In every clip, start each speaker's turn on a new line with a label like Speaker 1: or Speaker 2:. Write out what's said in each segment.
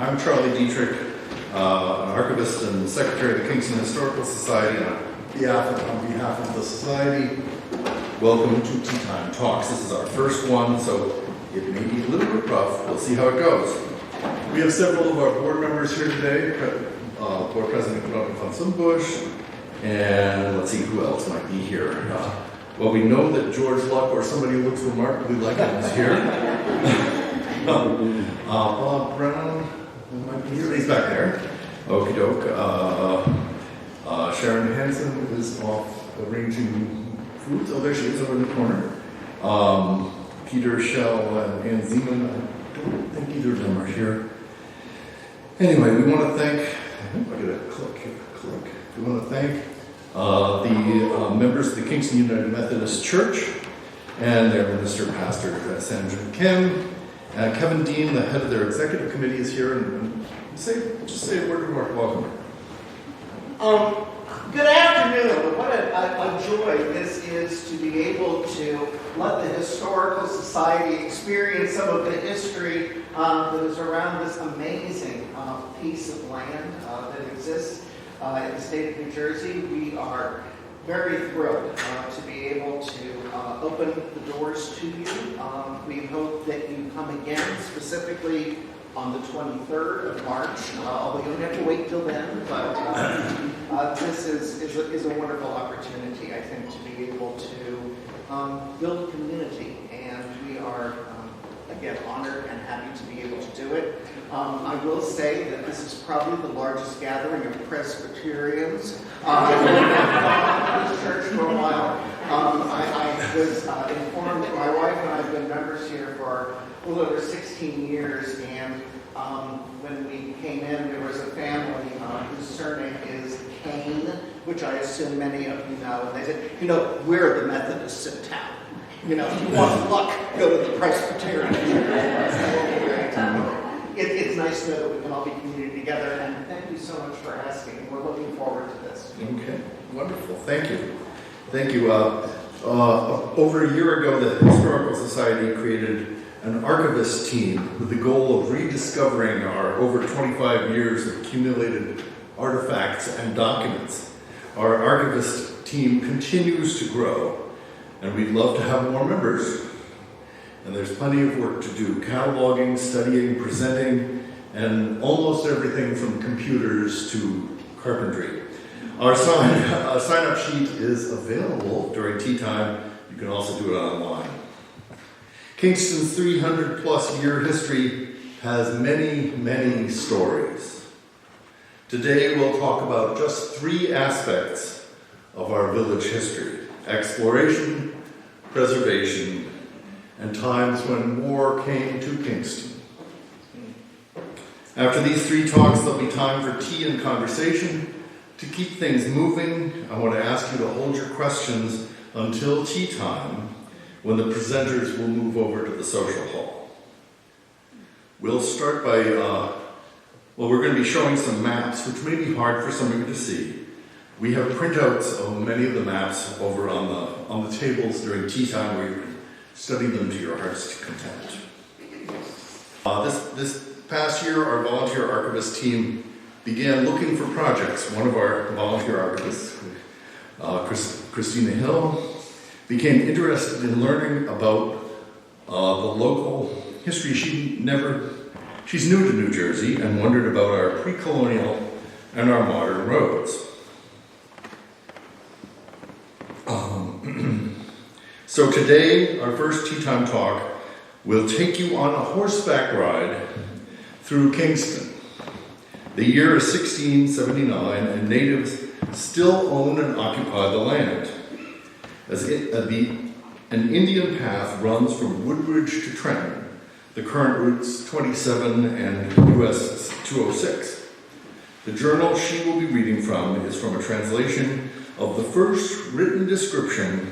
Speaker 1: I'm Charlie Dieterich, an archivist and secretary of the Kingston Historical Society. On behalf of the Society, welcome to Tea Time Talks. This is our first one, so it may be a little bit rough. We'll see how it goes. We have several of our board members here today. Board President Robin von Sumbush, and let's see who else might be here. Well, we know that George Luck or somebody who looks remarkably like him is here. Bob Brown might be here. He's back there. Okie doke. Sharon Hansen is off arranging foods. Oh, there she is over in the corner. Peter Schell and Ann Zeman. I don't think either of them are here. Anyway, we want to thank. I get a click here. We want to thank the members of the Kingston United Methodist Church and their minister, Pastor Sandra Kim. Kevin Dean, the head of their executive committee, is here, and just say a word of welcome.
Speaker 2: Good afternoon. What a joy this is to be able to let the Historical Society experience some of the history that is around this amazing piece of land that exists in the state of New Jersey. We are very thrilled to be able to open the doors to you. We hope that you come again, specifically on the 23rd of March, although you don't have to wait till then, but this is a wonderful opportunity, I think, to be able to build community, and we are, again, honored and happy to be able to do it. I will say that this is probably the largest gathering of Presbyterians in this church for a while. I was informed that my wife and I have been members here for a little over 16 years, and when we came in, there was a family whose surname is Kane, which I assume many of you know, and they said, we're the Methodists in town. If you want luck, go to the Presbyterian church. It's nice to know that we can all be community together, and thank you so much for asking. We're looking forward to this.
Speaker 1: Okay, wonderful. Thank you. Over a year ago, the Historical Society created an archivist team with the goal of rediscovering our over 25 years of accumulated artifacts and documents. Our archivist team continues to grow, and we'd love to have more members. And there's plenty of work to do: cataloging, studying, presenting, and almost everything from computers to carpentry. Our sign-up sheet is available during tea time. You can also do it online. Kingston's 300-plus year history has many, many stories. Today we'll talk about just 3 aspects of our village history: exploration, preservation, and times when more came to Kingston. After these 3 talks, there'll be time for tea and conversation. To keep things moving, I want to ask you to hold your questions until tea time, when the presenters will move over to the social hall. We'll start by, we're going to be showing some maps, which may be hard for some of you to see. We have printouts of many of the maps over on the tables during tea time, where you can study them to your heart's content. This past year, our volunteer archivist team began looking for projects. One of our volunteer archivists, Kristina Hill, became interested in learning about the local history. She's new to New Jersey and wondered about our pre-colonial and our modern roads. So today, our first tea time talk will take you on a horseback ride through Kingston. The year is 1679, and natives still own and occupy the land. An Indian path runs from Woodbridge to Trenton, the current routes 27 and US 206. The journal she will be reading from is from a translation of the first written description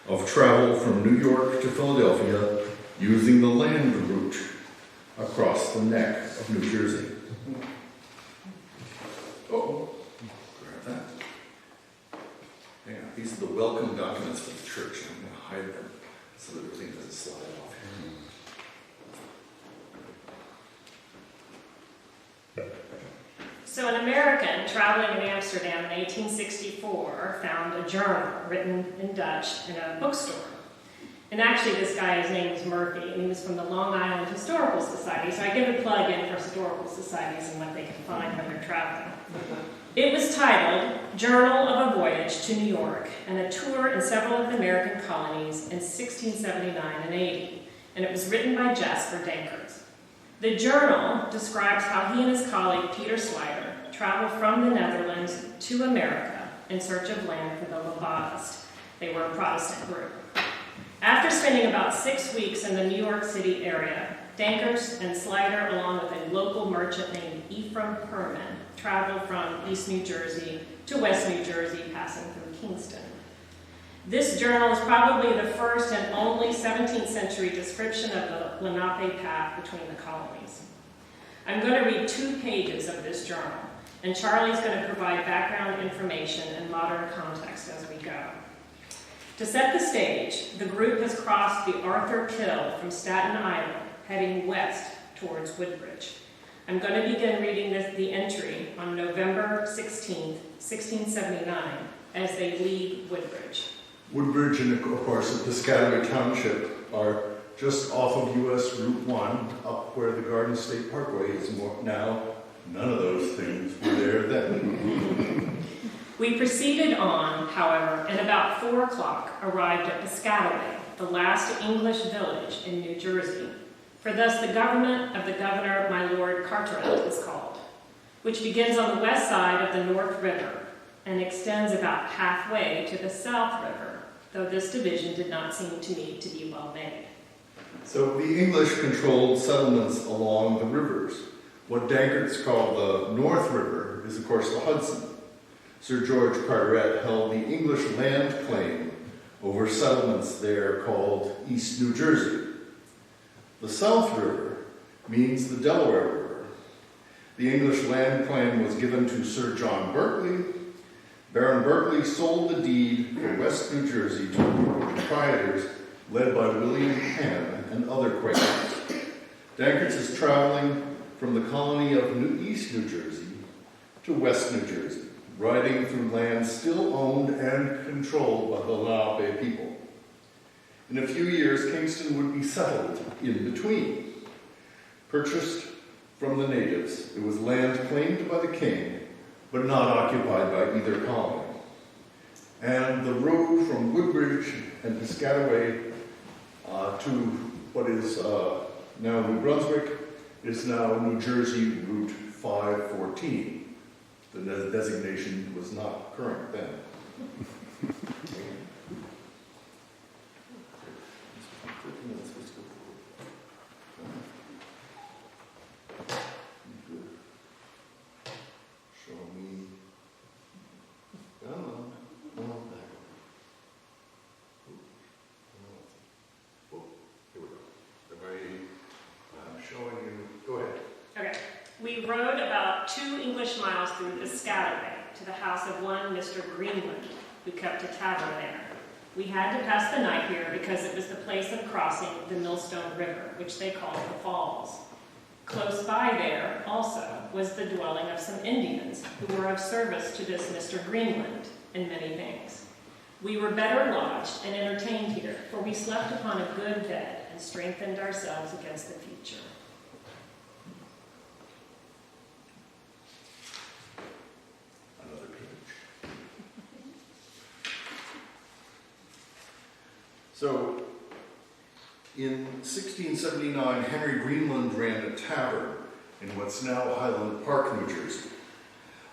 Speaker 1: of travel from New York to Philadelphia using the land route across the neck of New Jersey. Grab that. Hang on, these are the welcome documents for the church. I'm going to hide them so that everything doesn't slide off here.
Speaker 3: So an American traveling in Amsterdam in 1864 found a journal written in Dutch in a bookstore. And actually this guy, his name was Murphy, and he was from the Long Island Historical Society, so I give a plug in for historical societies and what they can find when they're traveling. It was titled Journal of a Voyage to New York and a Tour in Several of the American Colonies in 1679 and 80, and it was written by Jasper Danckaerts. The journal describes how he and his colleague Peter Slider traveled from the Netherlands to America in search of land for the Levatist. They were a Protestant group. After spending about 6 weeks in the New York City area, Danckaerts and Slider, along with a local merchant named Ephraim Herman, traveled from East New Jersey to West New Jersey, passing through Kingston. This journal is probably the first and only 17th century description of the Lenape path between the colonies. I'm going to read 2 pages of this journal, and Charlie's going to provide background information and modern context as we go. To set the stage, the group has crossed the Arthur Kill from Staten Island, heading west towards Woodbridge. I'm going to begin reading the entry on November 16, 1679, as they leave Woodbridge.
Speaker 1: Woodbridge and, of course, Piscataway Township are just off of US Route 1, up where the Garden State Parkway is now. None of those things were there then.
Speaker 3: We proceeded on, however, and about 4 o'clock arrived at Piscataway, the last English village in New Jersey, for thus the government of the governor, my Lord Carteret, is called, which begins on the west side of the North River and extends about halfway to the South River, though this division did not seem to me to be well made.
Speaker 1: So the English controlled settlements along the rivers. What Danckaerts call the North River is, of course, the Hudson. Sir George Carteret held the English land claim over settlements there called East New Jersey. The South River means the Delaware River. The English land claim was given to Sir John Berkeley. Baron Berkeley sold the deed for West New Jersey to a group of proprietors led by William Penn and other Quakers. Danckaerts is traveling from the colony of East New Jersey to West New Jersey, riding through lands still owned and controlled by the Lenape people. In a few years, Kingston would be settled in between. Purchased from the natives, it was land claimed by the king, but not occupied by either colony. And the road from Woodbridge and Piscataway to what is now New Brunswick is now New Jersey Route 514. The designation was not current then. Show me. Here we go. I'm showing you. Go ahead.
Speaker 3: Okay. We rode about 2 English miles through Piscataway to the house of one Mr. Greenland, who kept a tavern there. We had to pass the night here because it was the place of crossing the Millstone River, which they called the Falls. Close by there, also, was the dwelling of some Indians who were of service to this Mr. Greenland in many things. We were better lodged and entertained here, for we slept upon a good bed and strengthened ourselves against the future.
Speaker 1: Another page. So, in 1679, Henry Greenland ran a tavern in what's now Highland Park, New Jersey.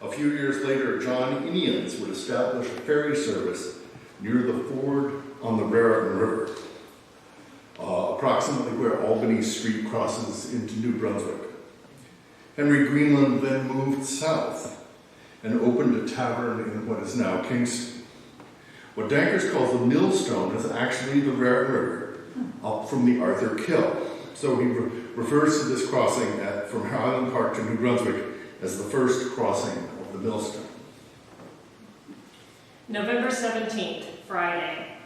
Speaker 1: A few years later, John Indians would establish a ferry service near the ford on the Raritan River, approximately where Albany Street crosses into New Brunswick. Henry Greenland then moved south and opened a tavern in what is now Kingston. What Danckaerts calls the Millstone is actually the Raritan River, up from the Arthur Kill. So he refers to this crossing from Highland Park to New Brunswick as the first crossing of the Millstone.
Speaker 3: November 17th, Friday.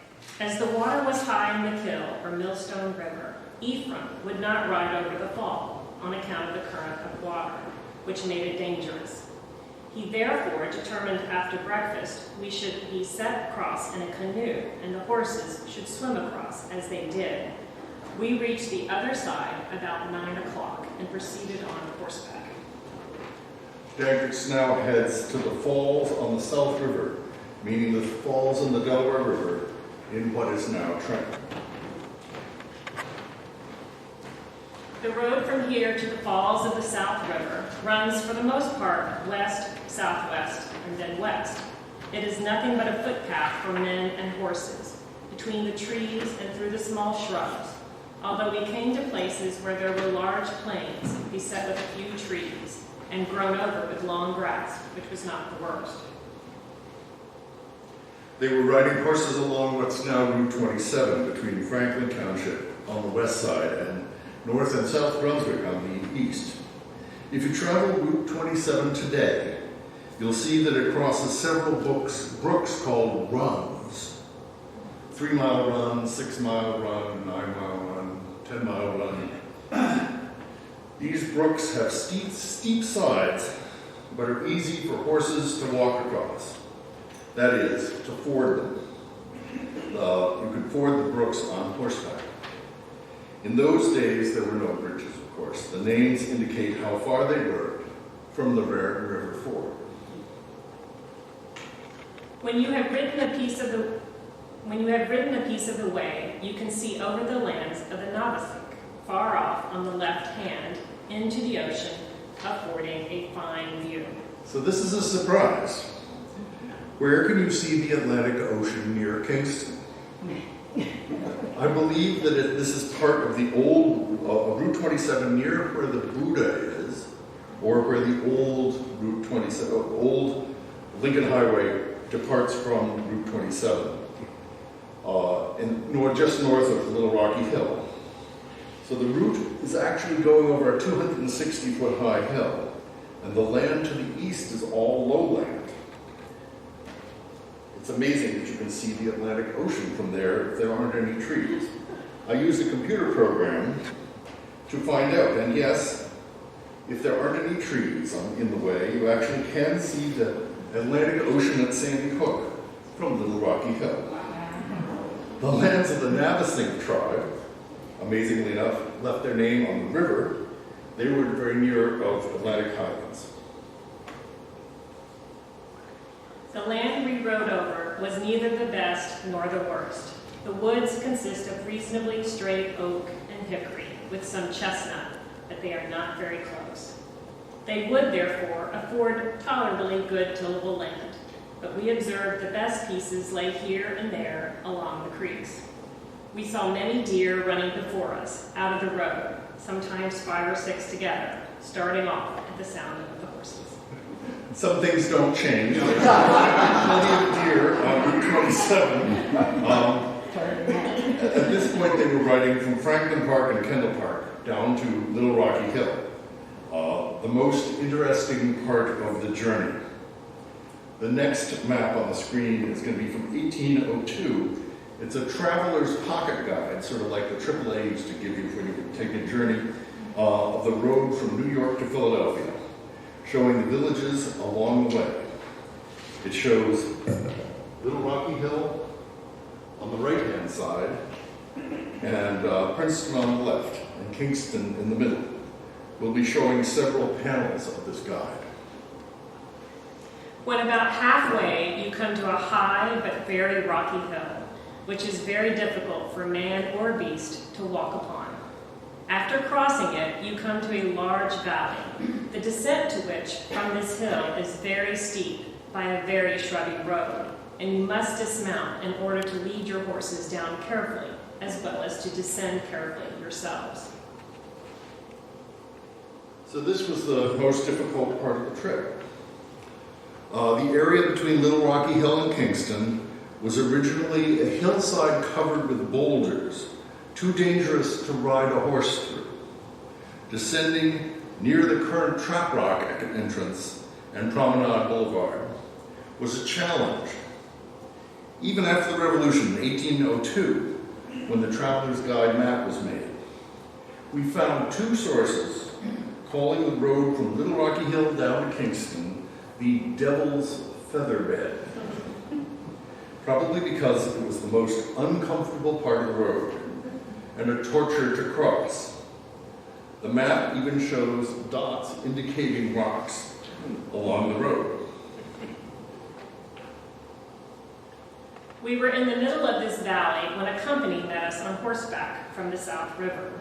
Speaker 3: As the water was high in the Kill, or Millstone River, Ephraim would not ride over the fall on account of the current of water, which made it dangerous. He therefore determined after breakfast we should be set across in a canoe, and the horses should swim across, as they did. We reached the other side about 9 o'clock and proceeded on horseback.
Speaker 1: Danckaerts now heads to the falls on the South River, meaning the falls in the Delaware River in what is now Trenton.
Speaker 3: The road from here to the falls of the South River runs for the most part west, southwest, and then west. It is nothing but a footpath for men and horses, between the trees and through the small shrubs, although we came to places where there were large plains beset with a few trees and grown over with long grass, which was not the worst.
Speaker 1: They were riding horses along what's now Route 27 between Franklin Township on the west side and North and South Brunswick on the east. If you travel Route 27 today, you'll see that it crosses several brooks called runs. 3-mile run, 6-mile run, 9-mile run, 10-mile run. These brooks have steep sides, but are easy for horses to walk across. That is, to ford them. You could ford the brooks on horseback. In those days, there were no bridges, of course. The names indicate how far they were from the river ford.
Speaker 3: When you have ridden a piece of the way, you can see over the lands of the Navasink, far off on the left hand, into the ocean, affording a fine view.
Speaker 1: So this is a surprise. Where can you see the Atlantic Ocean near Kingston? I believe that this is part of the old Route 27 near where the Buddha is, or where the old Route 27, old Lincoln Highway departs from Route 27, just north of Little Rocky Hill. So the route is actually going over a 260-foot high hill, and the land to the east is all lowland. It's amazing that you can see the Atlantic Ocean from there if there aren't any trees. I used a computer program to find out, and yes, if there aren't any trees in the way, you actually can see the Atlantic Ocean at Sandy Hook from Little Rocky Hill. The lands of the Navasink tribe, amazingly enough, left their name on the river. They were very near of Atlantic Highlands.
Speaker 3: The land we rode over was neither the best nor the worst. The woods consist of reasonably straight oak and hickory, with some chestnut, but they are not very close. They would, therefore, afford tolerably good tillable land, but we observed the best pieces lay here and there along the creeks. We saw many deer running before us, out of the road, sometimes 5 or 6 together, starting off at the sound of the horses.
Speaker 1: Some things don't change. Plenty of deer on Route 27. At this point, they were riding from Franklin Park and Kendall Park down to Little Rocky Hill. The most interesting part of the journey. The next map on the screen is going to be from 1802. It's a traveler's pocket guide, sort of like the AAA used to give you when you would take a journey of the road from New York to Philadelphia, showing the villages along the way. It shows Little Rocky Hill on the right-hand side, and Princeton on the left, and Kingston in the middle. We'll be showing several panels of this guide.
Speaker 3: When about halfway, you come to a high but very rocky hill, which is very difficult for man or beast to walk upon. After crossing it, you come to a large valley, the descent to which from this hill is very steep by a very shrubby road, and you must dismount in order to lead your horses down carefully, as well as to descend carefully yourselves.
Speaker 1: So this was the most difficult part of the trip. The area between Little Rocky Hill and Kingston was originally a hillside covered with boulders, too dangerous to ride a horse through. Descending near the current Trap Rock entrance and Promenade Boulevard was a challenge. Even after the Revolution in 1802, when the Traveler's Guide map was made, we found 2 sources calling the road from Little Rocky Hill down to Kingston the Devil's Featherbed, probably because it was the most uncomfortable part of the road and a torture to cross. The map even shows dots indicating rocks along the road.
Speaker 3: We were in the middle of this valley when a company met us on horseback from the South River.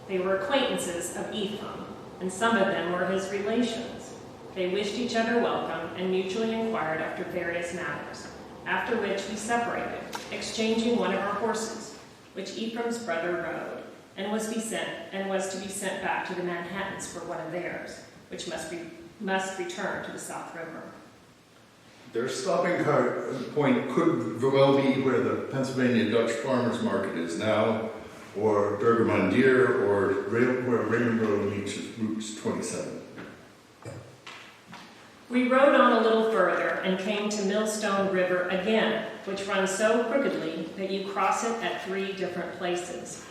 Speaker 3: They were acquaintances of Ephraim, and some of them were his relations. They wished each other welcome and mutually inquired after various matters, after which we separated, exchanging one of our horses, which Ephraim's brother rode, and was to be sent back to the Manhattans for one of theirs, which must return to the South River.
Speaker 1: Their stopping point could well be where the Pennsylvania Dutch Farmers Market is now, or Bergamondier, or where Raymond Road meets Route 27.
Speaker 3: We rode on a little further and came to Millstone River again, which runs so crookedly that you cross it at 3 different places.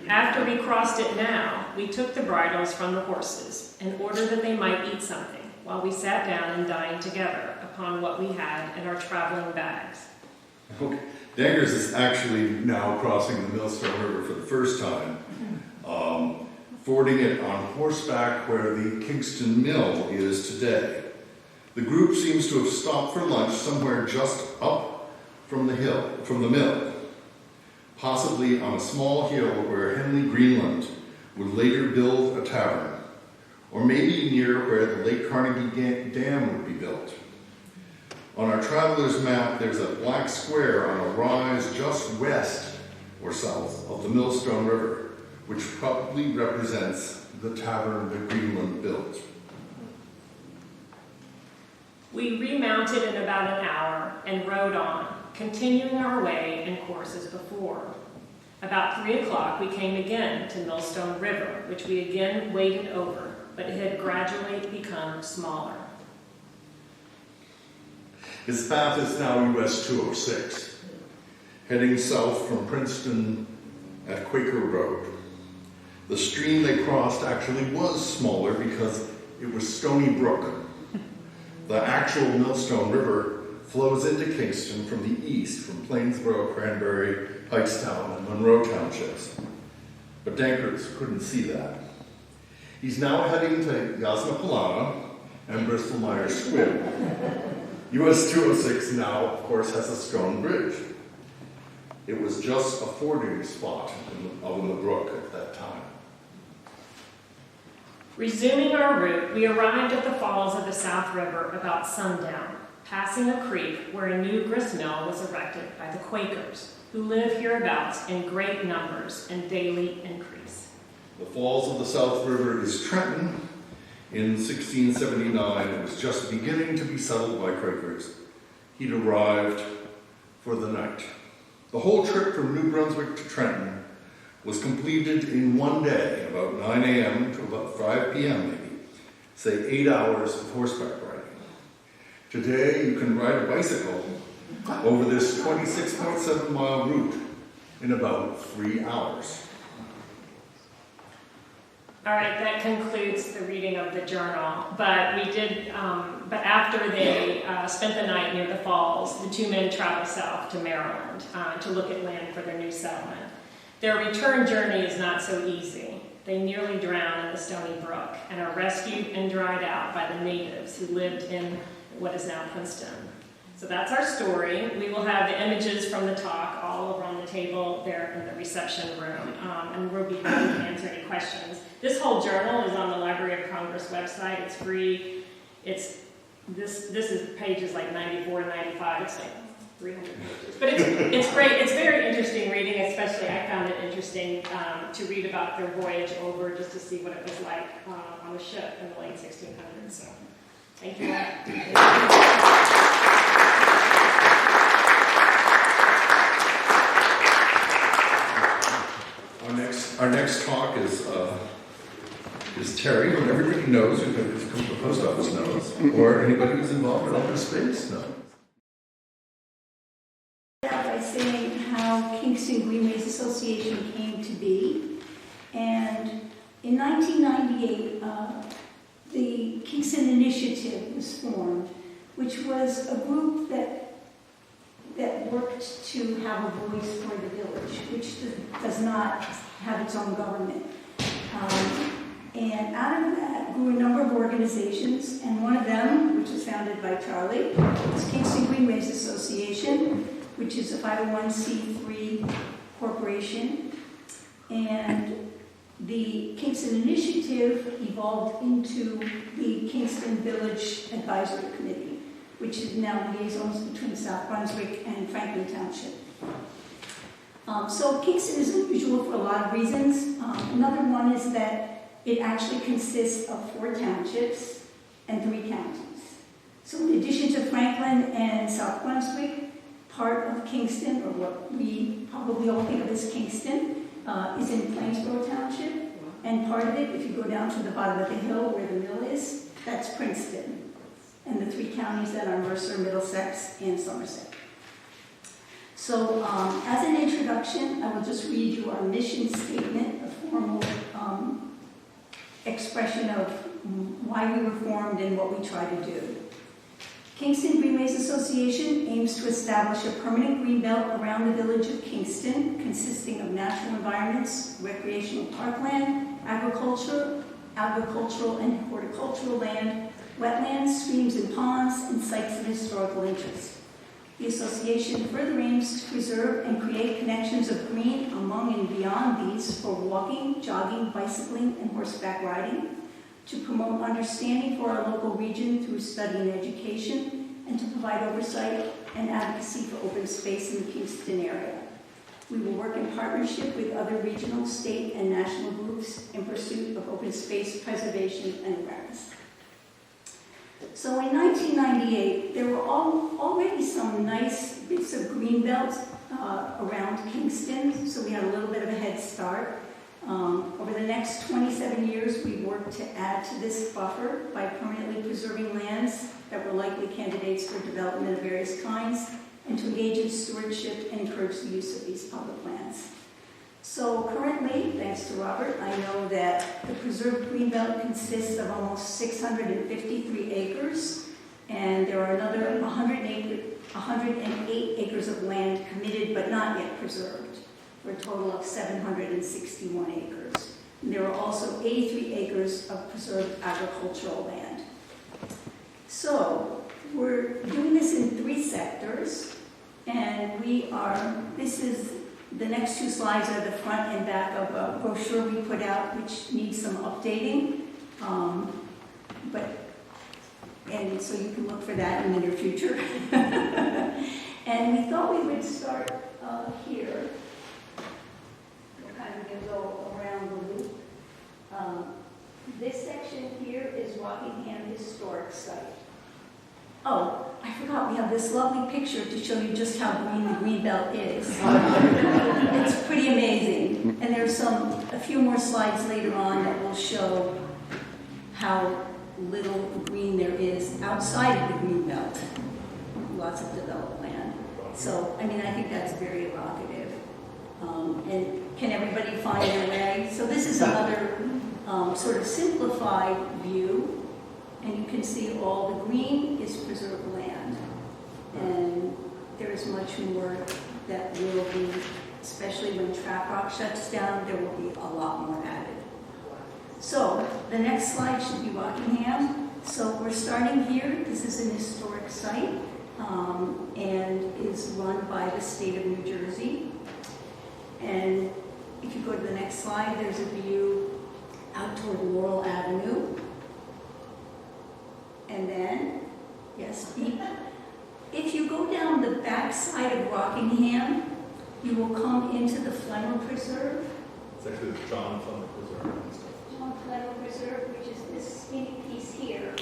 Speaker 3: After we crossed it now, we took the bridles from the horses in order that they might eat something, while we sat down and dined together upon what we had in our traveling bags.
Speaker 1: Okay. Danckaerts is actually now crossing the Millstone River for the first time, fording it on horseback where the Kingston Mill is today. The group seems to have stopped for lunch somewhere just up from the mill, possibly on a small hill where Henry Greenland would later build a tavern, or maybe near where the Lake Carnegie Dam would be built. On our traveler's map, there's a black square on a rise just west or south of the Millstone River, which probably represents the tavern that Greenland built.
Speaker 3: We remounted in about an hour and rode on, continuing our way in course as before. About 3 o'clock, we came again to Millstone River, which we again waded over, but it had gradually become smaller.
Speaker 1: Its path is now US 206, heading south from Princeton at Quaker Road. The stream they crossed actually was smaller because it was Stony Brook. The actual Millstone River flows into Kingston from the east, from Plainsboro, Cranberry, Hightstown, and Monroe townships. But Danckaerts couldn't see that. He's now heading to Yasna and Bristol-Myers Squibb. US 206 now, of course, has a stone bridge. It was just a fording spot in the brook at that time.
Speaker 3: Resuming our route, we arrived at the falls of the South River about sundown, passing a creek where a new grist mill was erected by the Quakers, who live hereabouts in great numbers and daily increase.
Speaker 1: The falls of the South River is Trenton. In 1679, it was just beginning to be settled by Quakers. He'd arrived for the night. The whole trip from New Brunswick to Trenton was completed in one day, about 9 a.m. to about 5 p.m. maybe, say 8 hours of horseback riding. Today, you can ride a bicycle over this 26.7-mile route in about 3 hours.
Speaker 3: All right, that concludes the reading of the journal. But we did, but after they spent the night near the falls, the 2 men traveled south to Maryland to look at land for their new settlement. Their return journey is not so easy. They nearly drown in the Stony Brook and are rescued and dried out by the natives who lived in what is now Princeton. So that's our story. We will have the images from the talk all over on the table there in the reception room, and we'll be happy to answer any questions. This whole journal is on the Library of Congress website. It's free. This is pages like 94 and 95. It's like 300 pages. But it's great. It's very interesting reading, especially I found it interesting to read about their voyage over just to see what it was like on the ship in the late 1600s. So thank you all.
Speaker 1: Our next talk is Tari, who everybody knows, who comes to the post office knows, or anybody who's involved in open space knows.
Speaker 4: By saying how Kingston Greenways Association came to be, and in 1998, the Kingston Initiative was formed, which was a group that worked to have a voice for the village, which does not have its own government. And out of that grew a number of organizations, and one of them, which was founded by Tari, is Kingston Greenways Association, which is a 501c3 corporation. And the Kingston Initiative evolved into the Kingston Village Advisory Committee, which is now liaisons between South Brunswick and Franklin Township. So Kingston is unusual for a lot of reasons. Another one is that it actually consists of 4 townships and 3 counties. So in addition to Franklin and South Brunswick, part of Kingston, or what we probably all think of as Kingston, is in Plainsboro Township. And part of it, if you go down to the bottom of the hill where the mill is, that's Princeton. And the 3 counties that are Mercer, Middlesex, and Somerset. So as an introduction, I will just read you our mission statement, a formal expression of why we were formed and what we try to do. Kingston Greenways Association aims to establish a permanent greenbelt around the village of Kingston, consisting of natural environments, recreational parkland, agricultural and horticultural land, wetlands, streams and ponds, and sites of historical interest. The association further aims to preserve and create connections of green among and beyond these for walking, jogging, bicycling, and horseback riding, to promote understanding for our local region through study and education, and to provide oversight and advocacy for open space in the Kingston area. We will work in partnership with other regional, state, and national groups in pursuit of open space preservation and awareness. So in 1998, there were already some nice bits of greenbelt around Kingston, so we had a little bit of a head start. Over the next 27 years, we worked to add to this buffer by permanently preserving lands that were likely candidates for development of various kinds, and to engage in stewardship and encourage the use of these public lands. So currently, thanks to Robert, I know that the preserved greenbelt consists of almost 653 acres, and there are another 108 acres of land committed but not yet preserved, for a total of 761 acres. And there are also 83 acres of preserved agricultural land. So we're doing this in 3 sectors, and the next 2 slides are the front and back of a brochure we put out, which needs some updating. And so you can look for that in the near future. And we thought we would start here. We're kind of going to go around the loop. This section here is Rockingham Historic Site. Oh, I forgot, we have this lovely picture to show you just how green the greenbelt is. It's pretty amazing. And there's a few more slides later on that will show how little green there is outside of the greenbelt. Lots of developed land. So, I think that's very evocative. And can everybody find their way? So this is another sort of simplified view. And you can see all the green is preserved land. And there is much more that will be, especially when Trap Rock shuts down, there will be a lot more added. So the next slide should be Rockingham. So we're starting here. This is an historic site and is run by the state of New Jersey. And if you go to the next slide, there's a view out toward Laurel Avenue. And then, yes, if you go down the back side of Rockingham, you will come into the Flemmer Preserve.
Speaker 1: It's actually the John Flemmer Preserve.
Speaker 4: John Flemmer Preserve, which is this skinny piece here.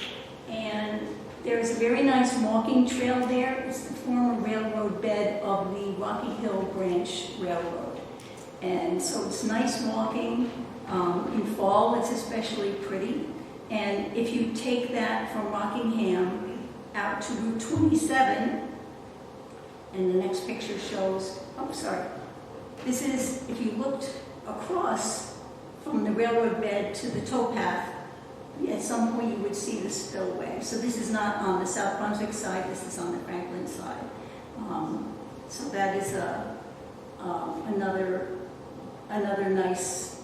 Speaker 4: And there's a very nice walking trail there. It's the former railroad bed of the Rocky Hill Branch Railroad. And so it's nice walking. In fall, it's especially pretty. And if you take that from Rockingham out to Route 27, and the next picture shows, this is, if you looked across from the railroad bed to the towpath, at some point you would see the spillway. So this is not on the South Brunswick side, this is on the Franklin side. So that is another nice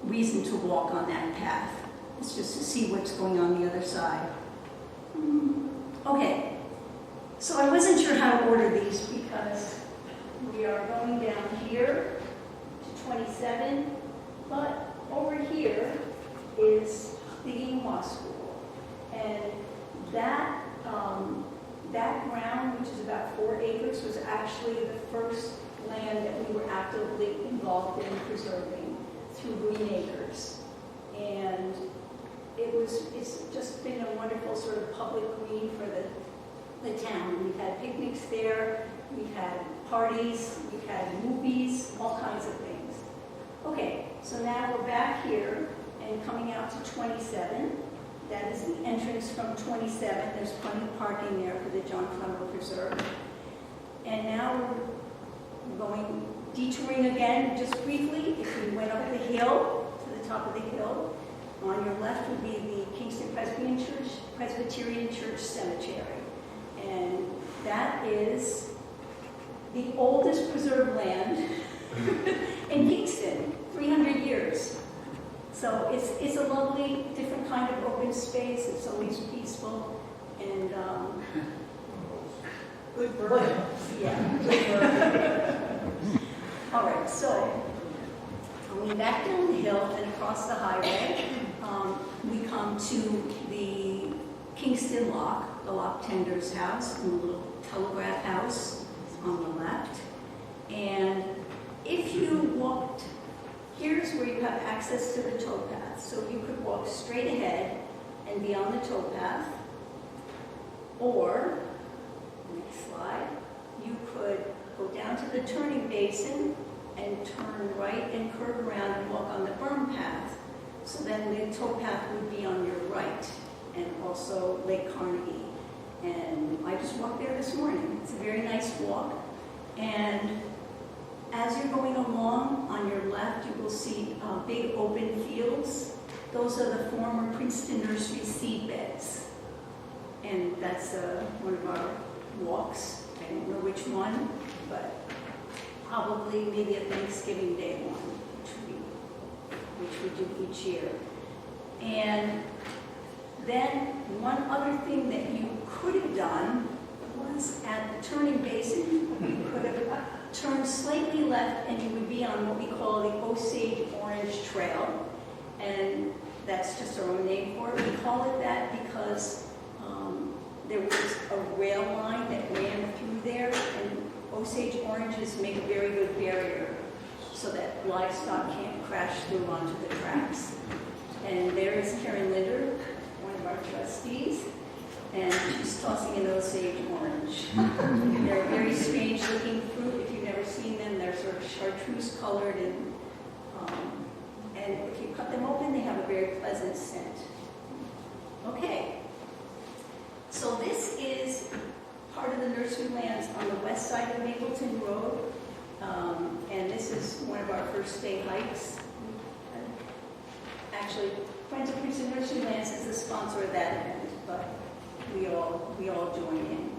Speaker 4: reason to walk on that path. It's just to see what's going on the other side. Okay, so I wasn't sure how to order these because we are going down here to 27, but over here is the Yinghua School. And that ground, which is about 4 acres, was actually the first land that we were actively involved in preserving through Green Acres. And it's just been a wonderful sort of public green for the town. We've had picnics there, we've had parties, we've had movies, all kinds of things. Okay, so now we're back here and coming out to 27. That is the entrance from 27. There's plenty of parking there for the John Flemmer Preserve. And now we're going detouring again, just briefly. If we went up the hill, to the top of the hill, on your left would be the Kingston Presbyterian Church Cemetery. And that is the oldest preserved land in Kingston, 300 years. So it's a lovely, different kind of open space. It's always peaceful and
Speaker 2: Good bird.
Speaker 4: yeah. All right, so going back down the hill and across the highway, we come to the Kingston Lock, the lock tender's house, and the little telegraph house on the left. And if you walked, here's where you have access to the towpath. So you could walk straight ahead and be on the towpath. Or, next slide, you could go down to the turning basin and turn right and curve around and walk on the berm path. So then the towpath would be on your right, and also Lake Carnegie. And I just walked there this morning. It's a very nice walk. And as you're going along, on your left, you will see big open fields. Those are the former Princeton Nursery seed beds. And that's one of our walks. I don't know which one, but probably maybe a Thanksgiving Day one, which we do each year. And then one other thing that you could have done was at the turning basin, you could have turned slightly left and you would be on what we call the Osage Orange Trail. And that's just our own name for it. We call it that because there was a rail line that ran through there, and Osage oranges make a very good barrier so that livestock can't crash through onto the tracks. And there is Karen Linder, one of our trustees, and she's tossing an Osage orange. They're a very strange looking fruit. If you've never seen them, they're sort of chartreuse colored, and if you cut them open, they have a very pleasant scent. Okay, so this is part of the nursery lands on the west side of Mapleton Road, and this is one of our first day hikes. Actually, Friends of Princeton Nursery Lands is the sponsor of that event, but we all join in.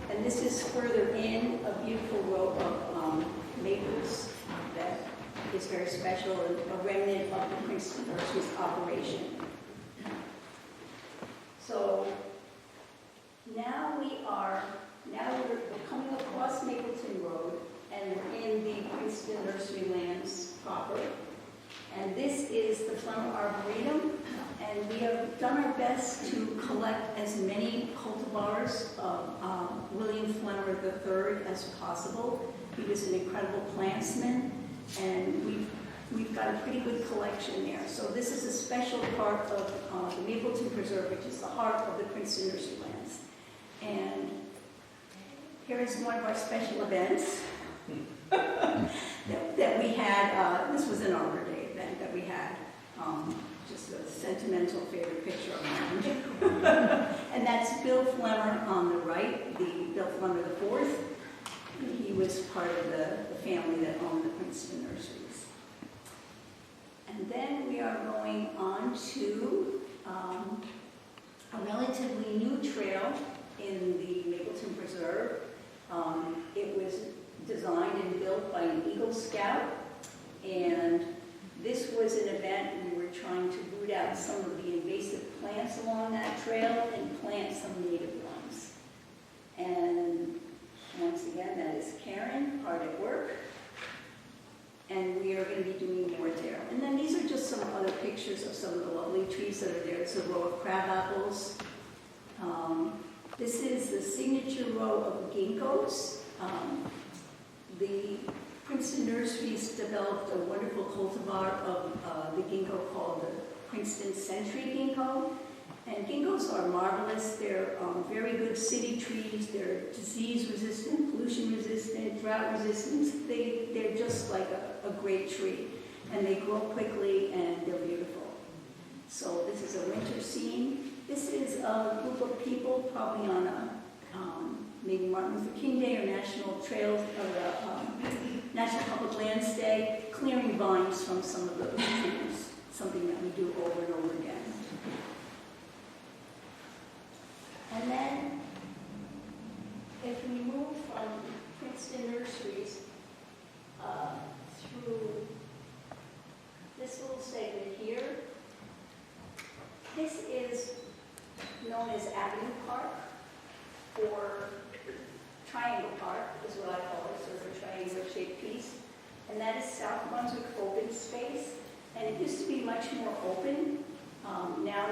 Speaker 4: And this is further in a beautiful row of maples that is very special, and a remnant of the Princeton Nursery's operation. So now we're coming across Mapleton Road, and we're in the Princeton Nursery Lands proper. And this is the Flemmer Arboretum, and we have done our best to collect as many cultivars of William Flemmer III as possible. He was an incredible plantsman, and we've got a pretty good collection there. So this is a special part of the Mapleton Preserve, which is the heart of the Princeton Nursery Lands. And here is one of our special events that we had. This was an Arbor Day event that we had. Just a sentimental favorite picture of mine. And that's Bill Flemmer on the right, the Bill Flemmer IV. He was part of the family that owned the Princeton Nurseries. And then we are going on to a relatively new trail in the Mapleton Preserve. It was designed and built by an Eagle Scout, and this was an event we were trying to root out some of the invasive plants along that trail and plant some native ones. And once again, that is Karen, hard at work. And we are going to be doing more there. And then these are just some other pictures of some of the lovely trees that are there. It's a row of crab apples. This is the signature row of ginkgos. The Princeton Nurseries developed a wonderful cultivar of the ginkgo called the Princeton Century Ginkgo. And ginkgos are marvelous. They're very good city trees. They're disease resistant, pollution resistant, drought resistant. They're just like a great tree. And they grow quickly and they're beautiful. So this is a winter scene. This is a group of people probably on a maybe Martin Luther King Day or National Trails or National Public Lands Day, clearing vines from some of those trees, something that we do over and over again. And then, if we move from Princeton Nurseries through this little segment here, this is known as Avenue Park, or Triangle Park is what I call it, so it's a triangular-shaped piece. And that is South Brunswick open space, and it used to be much more open. Now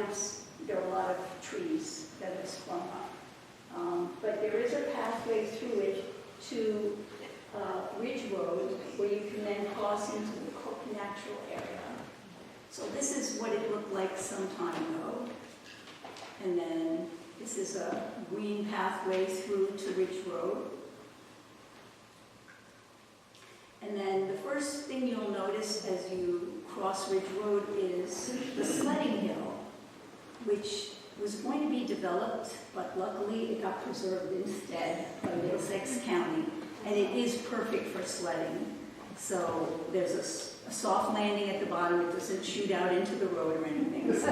Speaker 4: there are a lot of trees that have sprung up. But there is a pathway through it to Ridge Road, where you can then cross into the Cook Natural Area. So this is what it looked like some time ago. And then this is a green pathway through to Ridge Road. And then the first thing you'll notice as you cross Ridge Road is the sledding hill, which was going to be developed, but luckily it got preserved instead by Middlesex County, and it is perfect for sledding. So there's a soft landing at the bottom. It doesn't shoot out into the road or anything. So,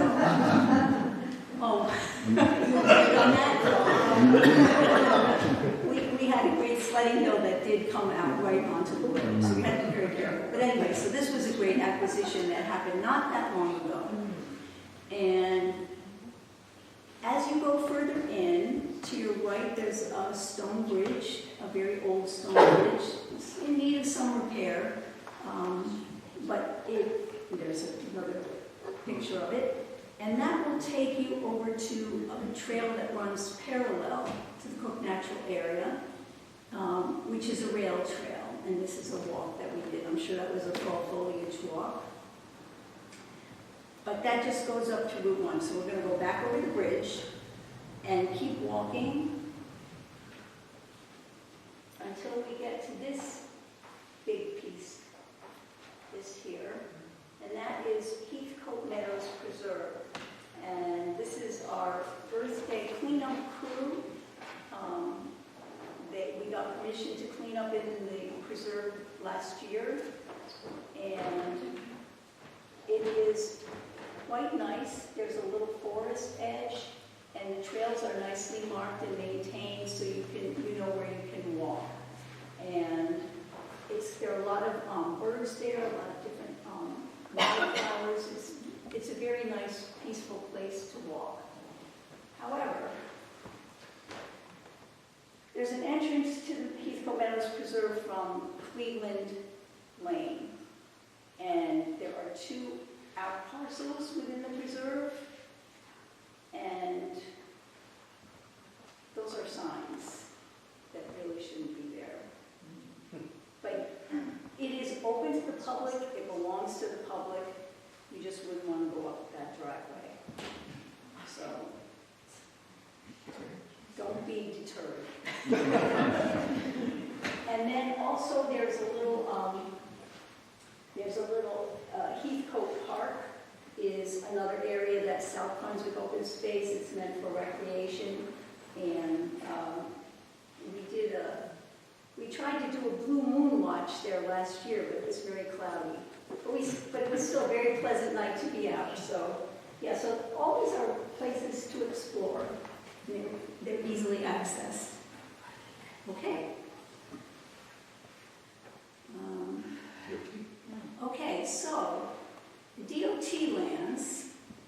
Speaker 4: we had a great sledding hill that did come out right onto the road, so we had to be very careful. But anyway, so this was a great acquisition that happened not that long ago. And as you go further in, to your right, there's a stone bridge, a very old stone bridge. It's in need of some repair, but there's another picture of it. And that will take you over to a trail that runs parallel to the Cook Natural Area, which is a rail trail. And this is a walk that we did. I'm sure that was a fall foliage walk. But that just goes up to Route 1. So we're going to go back over the bridge and keep walking until we get to this big piece, this here. And that is Heathcote Meadows Preserve. And this is our birthday cleanup crew. We got permission to clean up in the preserve last year. And it is quite nice. There's a little forest edge, and the trails are nicely marked and maintained so you know where you can walk. And there are a lot of birds there, a lot of different wildflowers. It's a very nice, peaceful place to walk. However, there's an entrance to the Heathcote Meadows Preserve from Cleveland Lane, and there are 2 out parcels within the preserve, and those are signs that really shouldn't be there. But it is open to the public, it belongs to the public, you just wouldn't want to go up that driveway. So, don't be deterred. And then also there's a little Heathcote Park is another area that's South Brunswick open space. It's meant for recreation, and we tried to do a blue moon watch there last year, but it was very cloudy. But it was still a very pleasant night to be out. So Yeah, so all these are places to explore. They're easily accessed. Okay. Okay, so the DOT lands,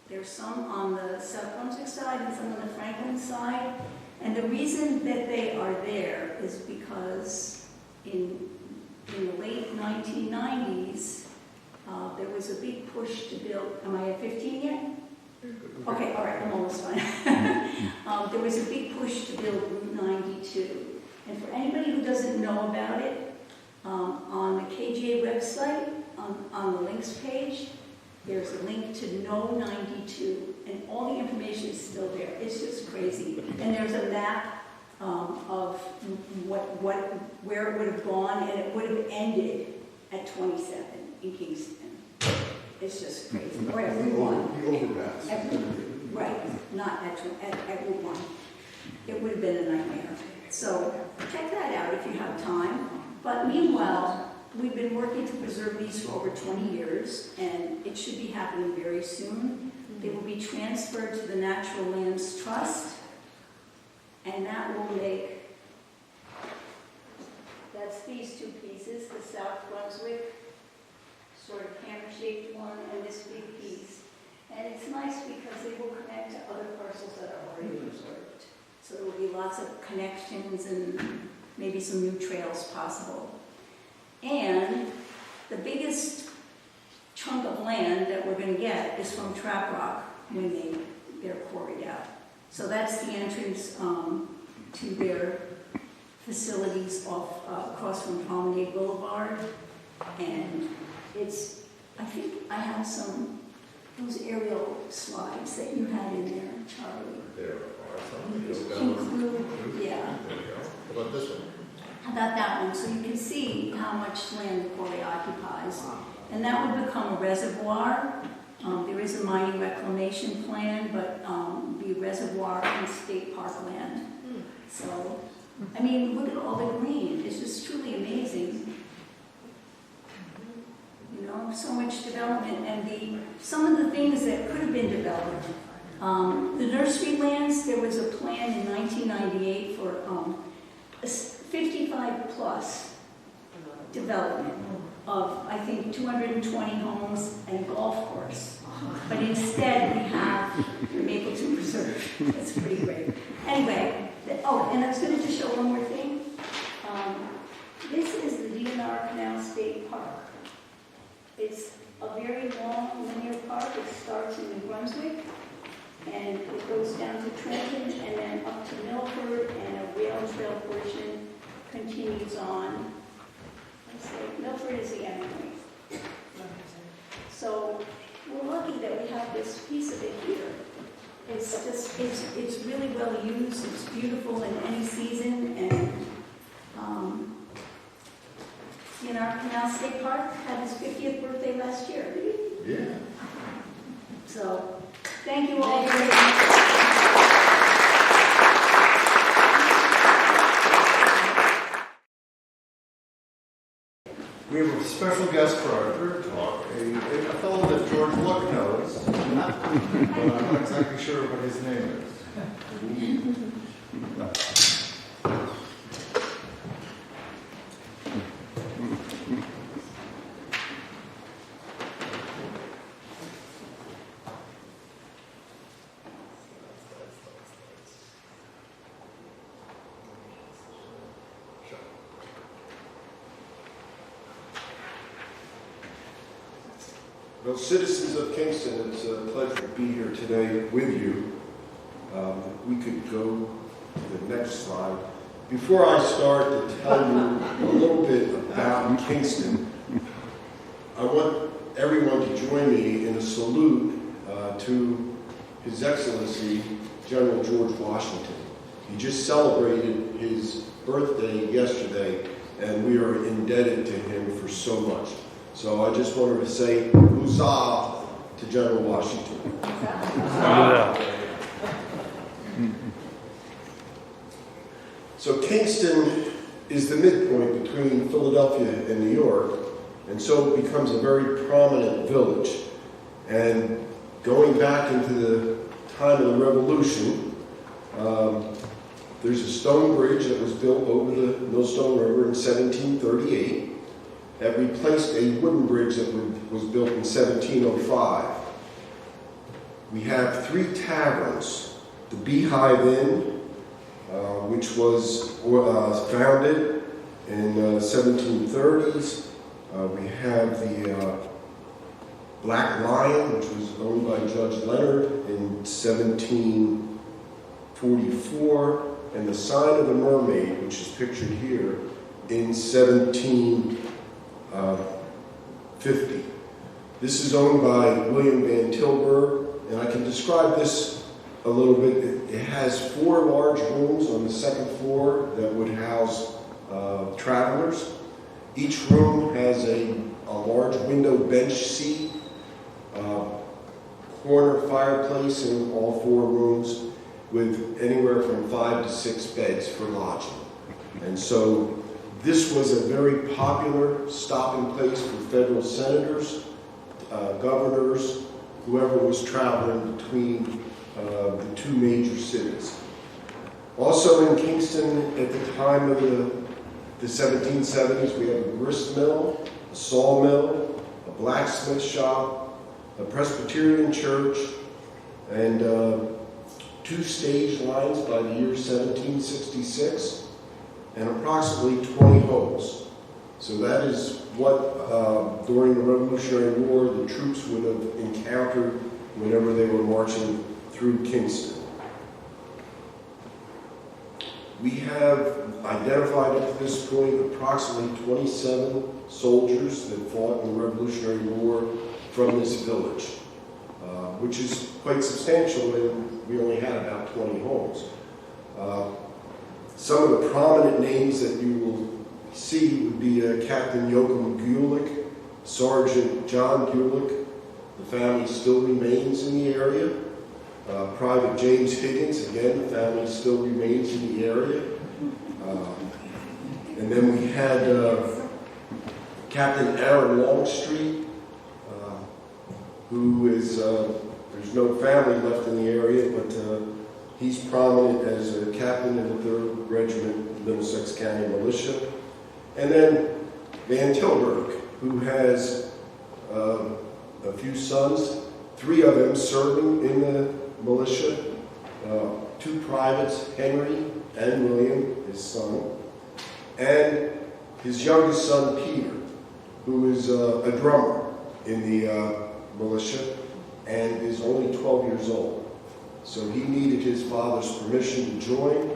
Speaker 4: there's some on the South Brunswick side and some on the Franklin side. And the reason that they are there is because in the late 1990s, there was a big push to build, am I at 15 yet? Okay, all right, I'm almost fine. There was a big push to build Route 92. And for anybody who doesn't know about it, on the KGA website, on the links page, there's a link to No 92, and all the information is still there. It's just crazy. And there's a map of where it would have gone, and it would have ended at 27 in Kingston. It's just crazy. Or at Route 1.
Speaker 1: The overpass.
Speaker 4: Right, not at Route 1. It would have been a nightmare. So check that out if you have time. But meanwhile, we've been working to preserve these for over 20 years, and it should be happening very soon. They will be transferred to the Natural Lands Trust, and that will make, that's these two pieces, the South Brunswick sort of hammer-shaped one and this big piece. And it's nice because they will connect to other parcels that are already preserved. So there will be lots of connections and maybe some new trails possible. And the biggest chunk of land that we're going to get is from Trap Rock when they're quarried out. So that's the entrance to their facilities across from Promenade Boulevard. And it's, I think I have those aerial slides that you had in there, Charlie.
Speaker 1: There are some.
Speaker 4: Include, yeah.
Speaker 1: There we go. How about this one?
Speaker 4: How about that one? So you can see how much land the quarry occupies. And that would become a reservoir. There is a mining reclamation plan, but be a reservoir on state park land. So, I mean, look at all the green. It's just truly amazing. You know, so much development, and some of the things that could have been developed. The nursery lands, there was a plan in 1998 for 55 plus development of, I think, 220 homes and a golf course. But instead we're Mapleton Preserve. That's pretty great. Anyway, and I was going to just show one more thing. This is the DNR Canal State Park. It's a very long linear park. It starts in New Brunswick, and it goes down to Trenton, and then up to Milford, and a rail trail portion continues on. Milford is the end point. So we're lucky that we have this piece of it here. It's just, it's really well used. It's beautiful in any season, and our Canal State Park had his 50th birthday last year.
Speaker 1: Yeah.
Speaker 4: So, thank you all very much.
Speaker 1: We have a special guest for our third talk, a fellow that George Luck knows, but I'm not exactly sure what his name is.
Speaker 5: Well, citizens of Kingston, it's a pleasure to be here today with you. We could go to the next slide. Before I start to tell you a little bit about Kingston, I want everyone to join me in a salute to His Excellency General George Washington. He just celebrated his birthday yesterday, and we are indebted to him for so much. So I just wanted to say huzzah to General Washington. So Kingston is the midpoint between Philadelphia and New York, and so it becomes a very prominent village. And going back into the time of the Revolution, there's a stone bridge that was built over the Millstone River in 1738 that replaced a wooden bridge that was built in 1705. We have 3 taverns. The Beehive Inn, which was founded in 1730s. We have the Black Lion, which was owned by Judge Leonard in 1744, and the Sign of the Mermaid, which is pictured here, in 1750. This is owned by William Van Tilburg, and I can describe this a little bit. It has 4 large rooms on the 2nd floor that would house travelers. Each room has a large window bench seat, corner fireplace in all 4 rooms, with anywhere from 5 to 6 beds for lodging. And so this was a very popular stopping place for federal senators, governors, whoever was traveling between the 2 major cities. Also in Kingston at the time of the 1770s, we have a grist mill, a sawmill, a blacksmith shop, a Presbyterian church, and 2 stage lines by the year 1766, and approximately 20 homes. So that is what, during the Revolutionary War, the troops would have encountered whenever they were marching through Kingston. We have identified up to this point approximately 27 soldiers that fought in the Revolutionary War from this village, which is quite substantial, and we only had about 20 homes. Some of the prominent names that you will see would be Captain Joachim Gulick, Sergeant John Gulick. The family still remains in the area. Private James Higgins, again, the family still remains in the area. And then we had Captain Aaron Longstreet, who is, there's no family left in the area, but he's prominent as a captain in the 3rd Regiment Middlesex County Militia. And then Van Tilburg, who has a few sons, 3 of them serving in the militia, 2 privates, Henry and William, his son, and his youngest son, Peter, who is a drummer in the militia and is only 12 years old. So he needed his father's permission to join.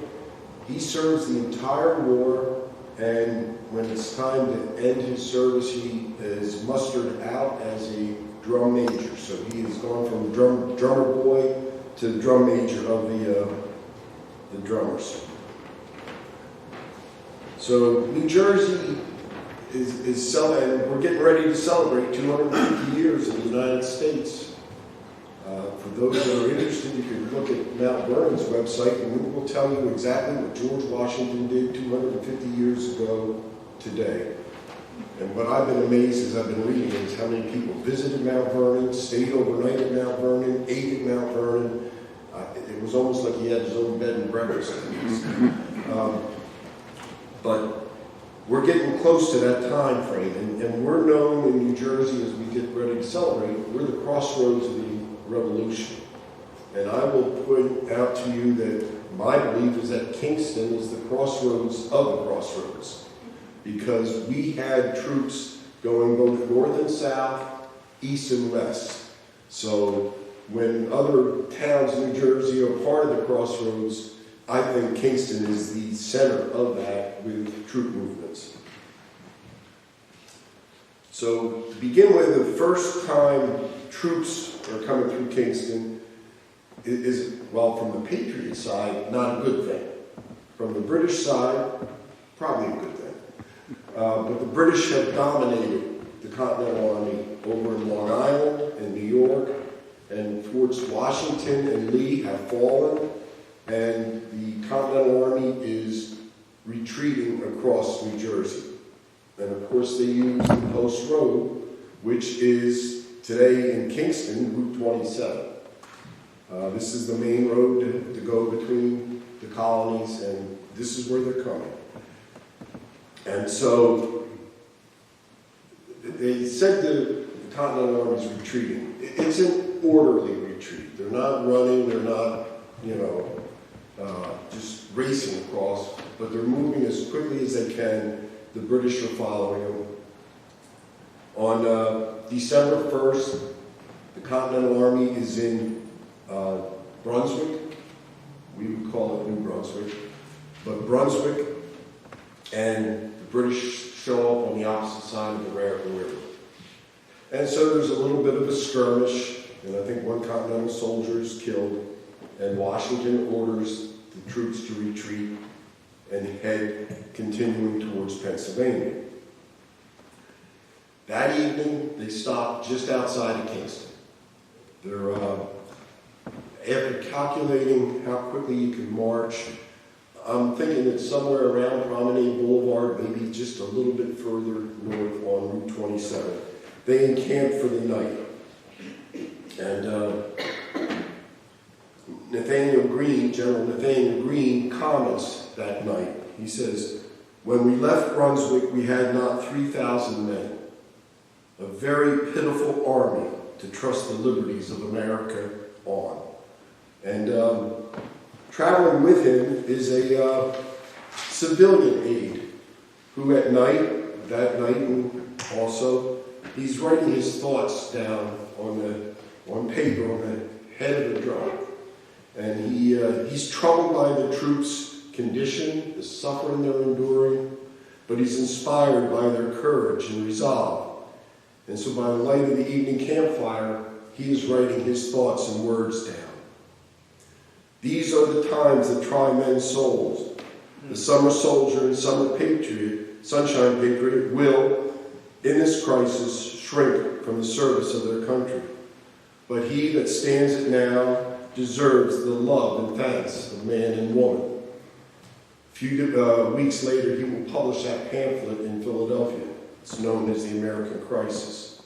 Speaker 5: He serves the entire war, and when it's time to end his service, he is mustered out as a drum major. So he has gone from drummer boy to drum major of the drummers. So New Jersey is and we're getting ready to celebrate 250 years of the United States. For those that are interested, you can look at Mount Vernon's website, and we will tell you exactly what George Washington did 250 years ago today. And what I've been amazed as I've been reading is how many people visited Mount Vernon, stayed overnight at Mount Vernon, ate at Mount Vernon. It was almost like he had his own bed and breakfast. But we're getting close to that time frame, and we're known in New Jersey as we get ready to celebrate. We're the crossroads of the Revolution. And I will point out to you that my belief is that Kingston is the crossroads of the crossroads, because we had troops going both north and south, east and west. So when other towns in New Jersey are part of the crossroads, I think Kingston is the center of that with troop movements. So to begin with, the first time troops are coming through Kingston is, well, from the Patriot side, not a good thing. From the British side, probably a good thing. But the British have dominated the Continental Army over in Long Island and New York, and Forts Washington and Lee have fallen, and the Continental Army is retreating across New Jersey. And of course they use the Post Road, which is today in Kingston, Route 27. This is the main road to go between the colonies, and this is where they're coming. And so they said the Continental Army's retreating. It's an orderly retreat. They're not running, they're not, just racing across, but they're moving as quickly as they can. The British are following them. On December 1st, the Continental Army is in Brunswick. We would call it New Brunswick, but Brunswick, and the British show up on the opposite side of the American River. And so there's a little bit of a skirmish, and I think one Continental soldier is killed, and Washington orders the troops to retreat and head continuing towards Pennsylvania. That evening, they stop just outside of Kingston. They're, after calculating how quickly you can march, I'm thinking it's somewhere around Promenade Boulevard, maybe just a little bit further north on Route 27. They encamp for the night. And General Nathaniel Greene comments that night. He says, "When we left Brunswick, we had not 3,000 men, a very pitiful army to trust the liberties of America on." And traveling with him is a civilian aide who that night and also, he's writing his thoughts down on paper on the head of the drum. And he's troubled by the troops' condition, the suffering they're enduring, but he's inspired by their courage and resolve. And so by the light of the evening campfire, he is writing his thoughts and words down. "These are the times that try men's souls. The summer soldier and sunshine patriot will, in this crisis, shrink from the service of their country. But he that stands it now deserves the love and thanks of man and woman." A few weeks later, he will publish that pamphlet in Philadelphia. It's known as the American Crisis.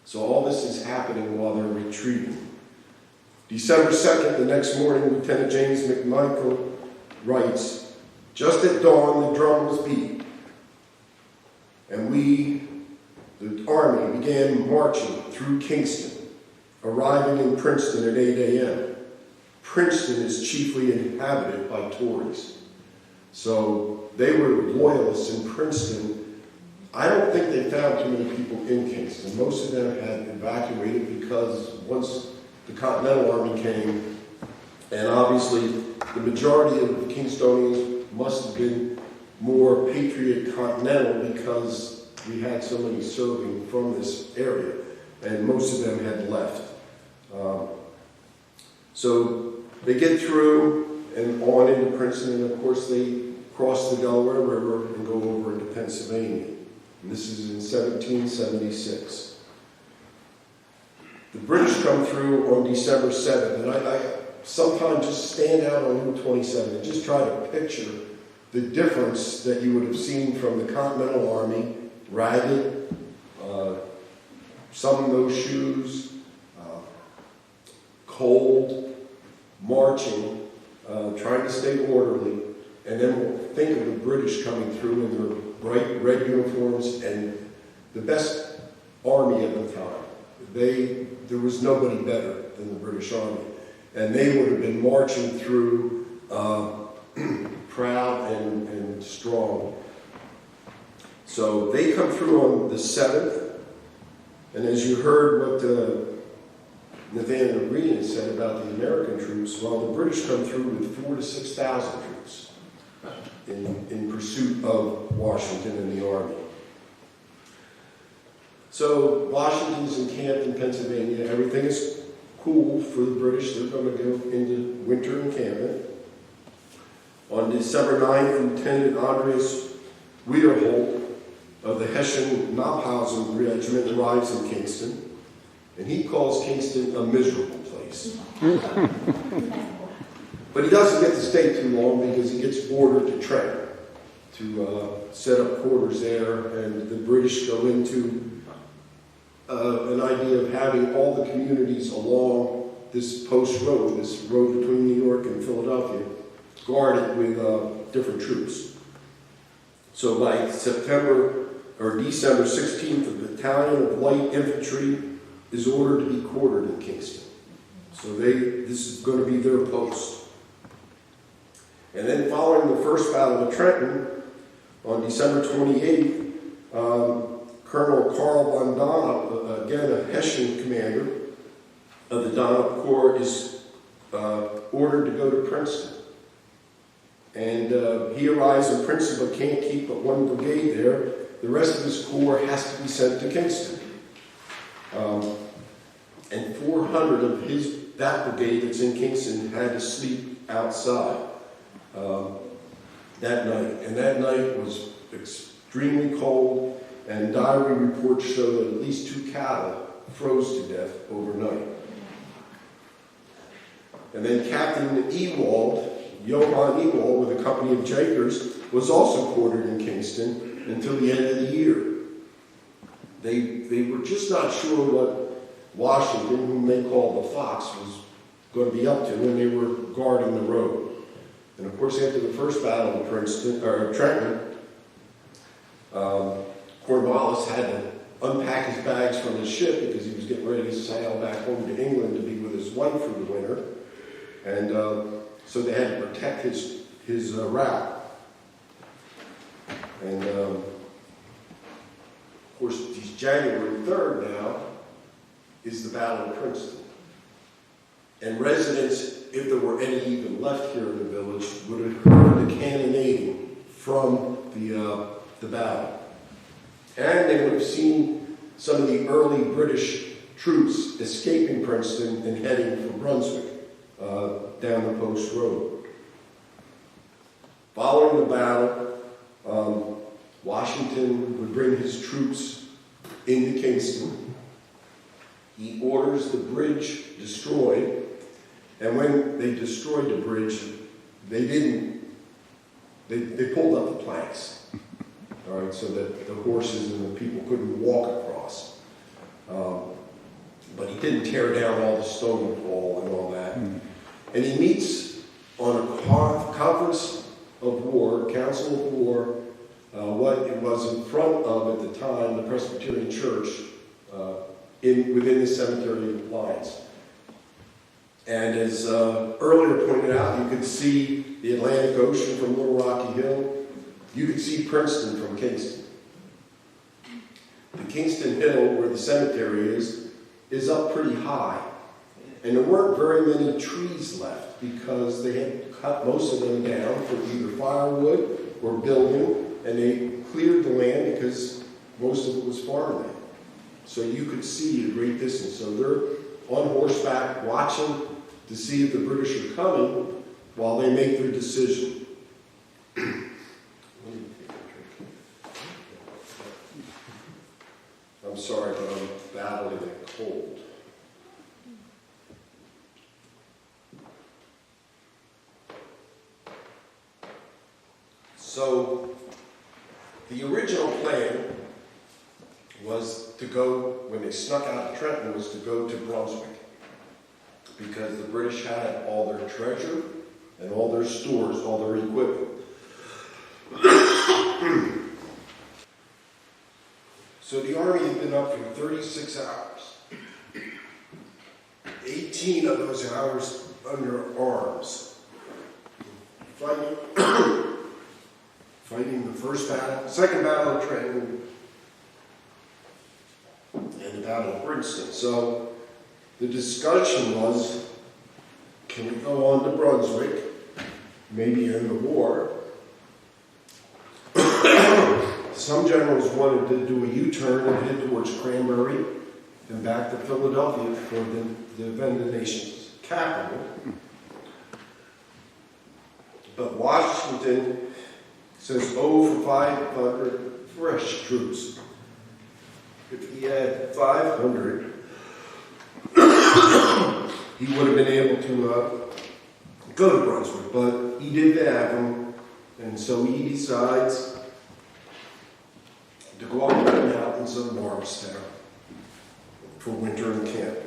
Speaker 5: So all this is happening while they're retreating. December 2nd, the next morning, Lieutenant James McMichael writes, "Just at dawn, the drum was beat, and we, the Army, began marching through Kingston, arriving in Princeton at 8 a.m. Princeton is chiefly inhabited by Tories. So they were loyalists in Princeton. I don't think they found too many people in Kingston. Most of them had evacuated because once the Continental Army came, and obviously the majority of the Kingstonians must have been more patriot Continental because we had so many serving from this area, and most of them had left. So they get through and on into Princeton, and of course they cross the Delaware River and go over into Pennsylvania. And this is in 1776. The British come through on December 7th, and I sometimes just stand out on Route 27 and just try to picture the difference that you would have seen from the Continental Army, ragged, some no shoes, cold, marching, trying to stay orderly, and then we'll think of the British coming through in their bright red uniforms and the best army at the time. There was nobody better than the British Army, and they would have been marching through proud and strong. So they come through on the 7th, and as you heard what Nathaniel Greene said about the American troops, while the British come through with 4,000 to 6,000 troops in pursuit of Washington and the Army. So Washington's encamped in Pennsylvania. Everything is cool for the British. They're going to go into winter encampment. On December 9th, Lieutenant Andreas Wiederholt of the Hessian Knapphausen Regiment arrives in Kingston, and he calls Kingston a miserable place. But he doesn't get to stay too long because he gets ordered to Trenton to set up quarters there, and the British go into an idea of having all the communities along this post road, this road between New York and Philadelphia, guarded with different troops. So by December 16th, a battalion of light infantry is ordered to be quartered in Kingston. So this is going to be their post. And then following the First Battle of Trenton, on December 28th, Colonel Carl von Donop, again a Hessian commander of the Donop Corps, is ordered to go to Princeton. And he arrives in Princeton but can't keep but one brigade there. The rest of his corps has to be sent to Kingston. And 400 of that brigade that's in Kingston had to sleep outside that night. And that night was extremely cold, and diary reports show that at least 2 cattle froze to death overnight. And then Captain Johann Ewald, with a company of Jaegers, was also quartered in Kingston until the end of the year. They were just not sure what Washington, whom they called the Fox, was going to be up to, and they were guarding the road. And of course, after the first battle of Trenton, Cornwallis had to unpack his bags from his ship because he was getting ready to sail back home to England to be with his wife for the winter. And so they had to protect his route. And of course, January 3rd now is the Battle of Princeton. And residents, if there were any even left here in the village, would have heard the cannonading from the battle. And they would have seen some of the early British troops escaping Princeton and heading for Brunswick down the post road. Following the battle, Washington would bring his troops into Kingston. He orders the bridge destroyed, and when they destroyed the bridge, they pulled up the planks, all right, so that the horses and the people couldn't walk across. But he didn't tear down all the stone wall and all that. And he meets on a conference of war, council of war, what it was in front of, at the time, the Presbyterian Church within the cemetery lines. And as earlier pointed out, you could see the Atlantic Ocean from Little Rocky Hill. You could see Princeton from Kingston. The Kingston Hill, where the cemetery is up pretty high. And there weren't very many trees left because they had cut most of them down for either firewood or building, and they cleared the land because most of it was farmland. So you could see a great distance. So they're on horseback watching to see if the British are coming while they make their decision. I'm sorry, but I'm battling a cold. So the original plan was to go, when they snuck out of Trenton, was to go to Brunswick, because the British had all their treasure and all their stores, all their equipment. So the army had been up for 36 hours. 18 of those hours under arms. Fighting the second battle of Trenton, and the Battle of Princeton. So the discussion was, can we go on to Brunswick, maybe end the war? Some generals wanted to do a U-turn and head towards Cranberry and back to Philadelphia for the event of the nation's capital. But Washington says, for 500 fresh troops. If he had 500, he would have been able to go to Brunswick, but he didn't have them, and so he decides to go up the mountains of Morristown. for winter in camp.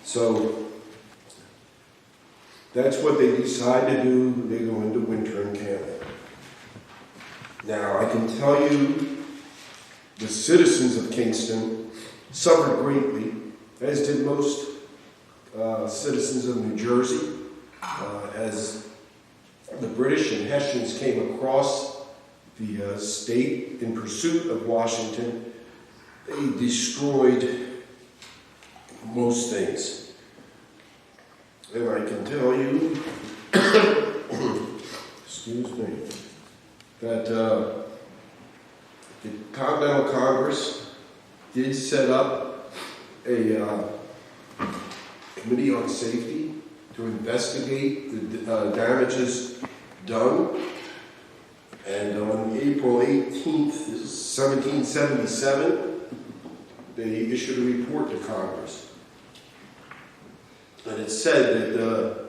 Speaker 5: So that's what they decide to do. They go into winter in camp. Now, I can tell you the citizens of Kingston suffered greatly, as did most citizens of New Jersey, as the British and Hessians came across the state in pursuit of Washington. They destroyed most things. And I can tell you, excuse me, that the Continental Congress did set up a committee on safety to investigate the damages done. And on April 18th, 1777, they issued a report to Congress. And it said that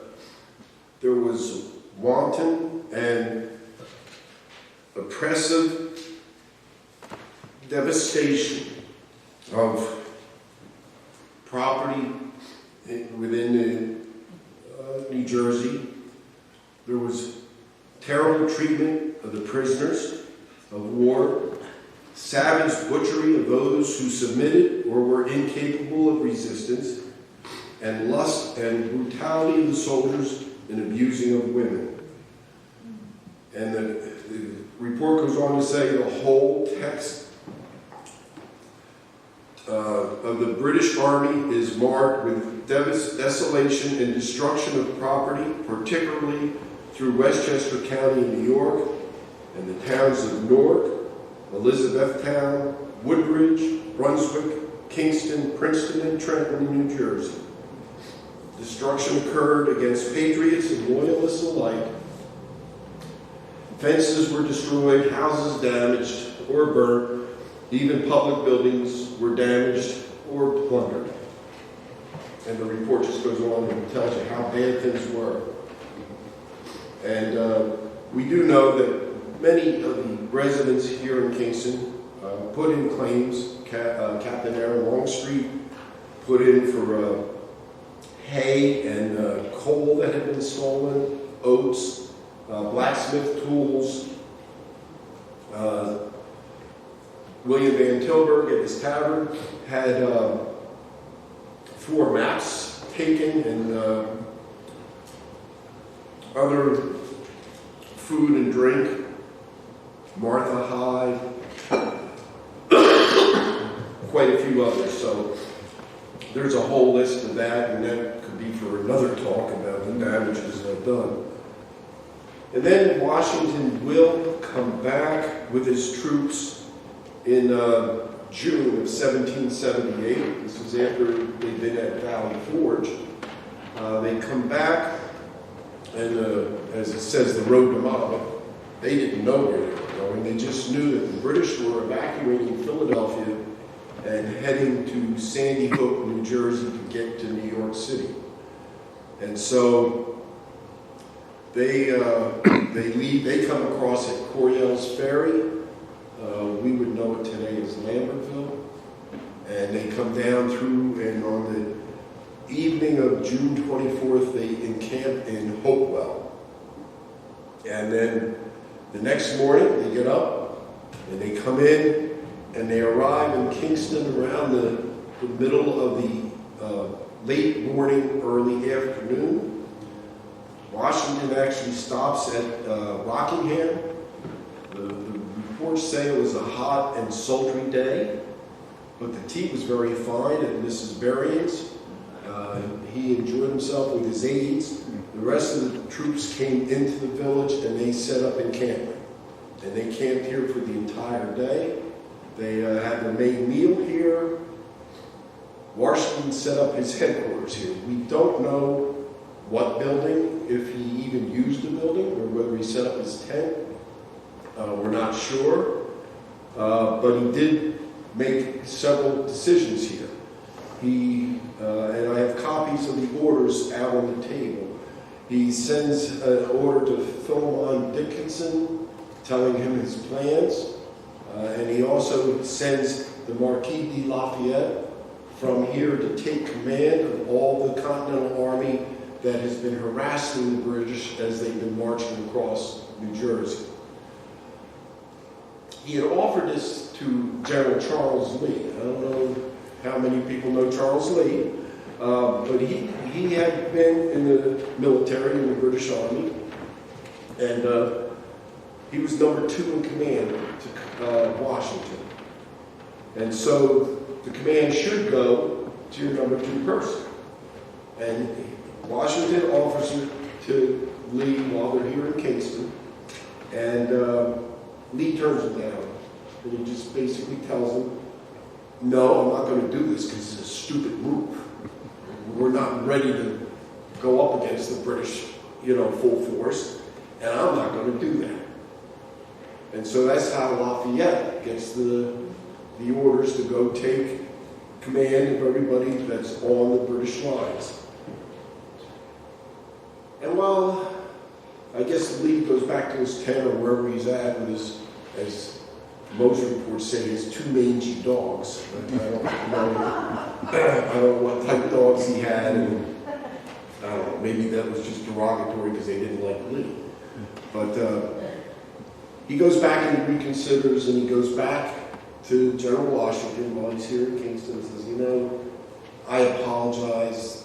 Speaker 5: there was wanton and oppressive devastation of property within New Jersey. There was terrible treatment of the prisoners of war, savage butchery of those who submitted or were incapable of resistance, and lust and brutality of the soldiers in abusing of women. And the report goes on to say the whole text of the British Army is marked with desolation and destruction of property, particularly through Westchester County in New York and the towns of Newark, Elizabethtown, Woodbridge, Brunswick, Kingston, Princeton, and Trenton in New Jersey. Destruction occurred against patriots and loyalists alike. Fences were destroyed, houses damaged or burnt, even public buildings were damaged or plundered. And the report just goes on and tells you how bad things were. And we do know that many of the residents here in Kingston put in claims. Captain Aaron Longstreet put in for hay and coal that had been stolen, oats, blacksmith tools. William Van Tilburg at his tavern had 4 maps taken and other food and drink. Martha Hyde, quite a few others. So there's a whole list of that, and that could be for another talk about the damages done. And then Washington will come back with his troops in June of 1778. This was after they'd been at Valley Forge. They come back, and as it says, the road to Mama, they didn't know where they were going. They just knew that the British were evacuating Philadelphia and heading to Sandy Hook, New Jersey, to get to New York City. And so they leave. They come across at Coryell's Ferry. We would know it today as Lambertville. And they come down through, and on the evening of June 24th, they encamp in Hopewell. And then the next morning, they get up, and they come in, and they arrive in Kingston around the middle of the late morning, early afternoon. Washington actually stops at Rockingham. The reports say it was a hot and sultry day, but the tea was very fine at Mrs. Berrien's. He enjoyed himself with his aides. The rest of the troops came into the village, and they set up encampment. And they camped here for the entire day. They had their main meal here. Washington set up his headquarters here. We don't know what building, if he even used the building, or whether he set up his tent. We're not sure. But he did make several decisions here. And I have copies of the orders out on the table. He sends an order to Philemon Dickinson telling him his plans. And he also sends the Marquis de Lafayette from here to take command of all the Continental Army that has been harassing the British as they've been marching across New Jersey. He had offered this to General Charles Lee. I don't know how many people know Charles Lee, but he had been in the military, in the British Army, and he was number 2 in command to Washington. And so the command should go to your number 2 person. And Washington offers it to Lee while they're here in Kingston, and Lee turns him down. And he just basically tells him, no, I'm not going to do this because it's a stupid move. We're not ready to go up against the British, full force, and I'm not going to do that. And so that's how Lafayette gets the orders to go take command of everybody that's on the British lines. And while I guess Lee goes back to his tent or wherever he's at with his, as most reports say, his 2 mangy dogs. I don't know what type of dogs he had, and I don't know, maybe that was just derogatory because they didn't like Lee. But he goes back and he reconsiders, and he goes back to General Washington while he's here in Kingston and says, I apologize.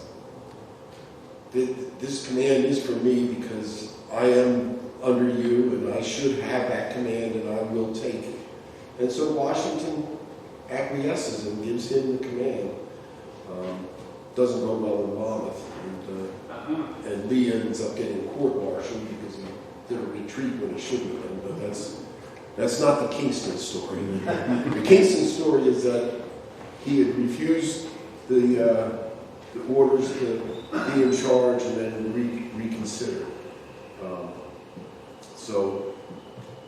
Speaker 5: This command is for me because I am under you and I should have that command and I will take it. And so Washington acquiesces and gives him the command. Doesn't go well in Monmouth. And Lee ends up getting court-martialed because he did a retreat when he shouldn't have been. But that's not the Kingston story. The Kingston story is that he had refused the orders to be in charge and then reconsider. So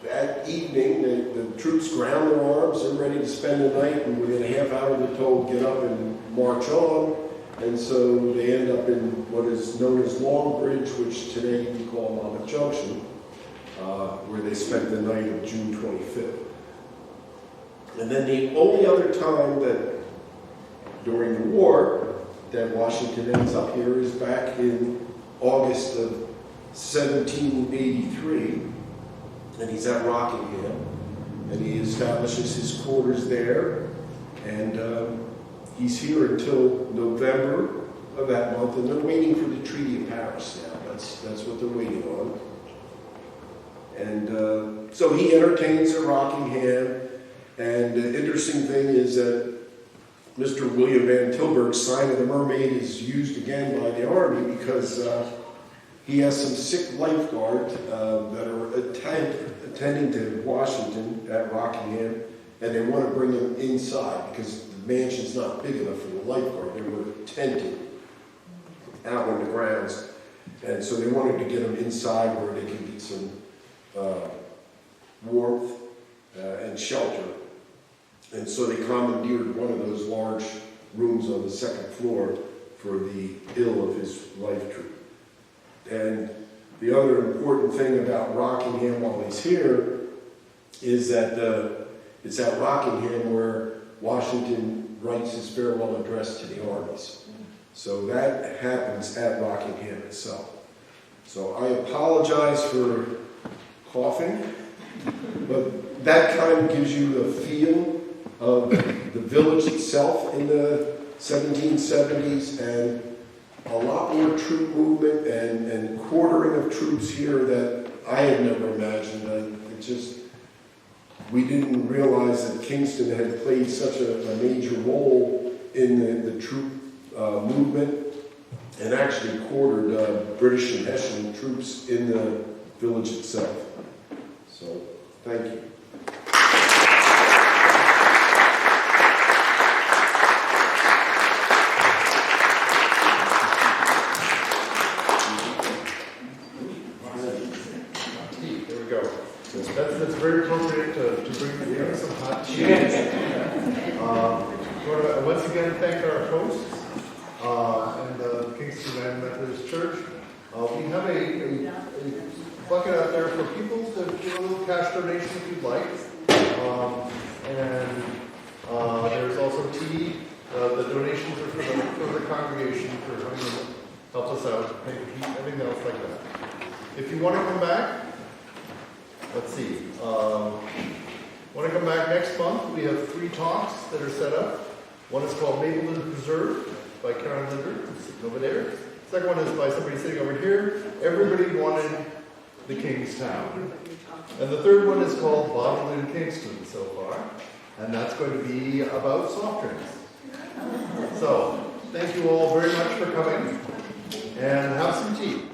Speaker 5: that evening, the troops ground their arms. They're ready to spend the night, and within a half hour, they're told, get up and march on. And so they end up in what is known as Long Bridge, which today we call Monmouth Junction, where they spent the night of June 25th. And then the only other time that during the war that Washington ends up here is back in August of 1783, and he's at Rockingham, and he establishes his quarters there, and he's here until November of that month, and they're waiting for the Treaty of Paris now. That's what they're waiting on. And so he entertains at Rockingham, and the interesting thing is that Mr. William Van Tilburg's Sign of the Mermaid is used again by the Army because he has some sick lifeguards that are attending to Washington at Rockingham, and they want to bring them inside because the mansion's not big enough for the lifeguard. They were tented out on the grounds, and so they wanted to get them inside where they could get some warmth and shelter. And so they commandeered one of those large rooms on the second floor for the ill of his life troop. And the other important thing about Rockingham while he's here is that it's at Rockingham where Washington writes his farewell address to the armies. So that happens at Rockingham itself. So I apologize for coughing, but that kind of gives you a feel of the village itself in the 1770s, and a lot more troop movement and quartering of troops here that I had never imagined. We didn't realize that Kingston had played such a major role in the troop movement, and actually quartered British and Hessian troops in the village itself. So, thank you.
Speaker 1: That's very appropriate to bring together some hot cheese. Once again, thank our hosts and the Kingston United Methodist Church. We have a bucket out there for people to do a little cash donation if you'd like. There's also tea. The donations are for the congregation for coming and help us out, pay the heat, everything else like that. If you want to come back, let's see. Want to come back next month? We have 3 talks that are set up. One is called Maplewood Preserve by Karen Linder, who's sitting over there. Second one is by somebody sitting over here. Everybody wanted the Kingstown. And the third one is called Bottled in Kingston so far. And that's going to be about soft drinks. So, thank you all very much for coming. And have some tea.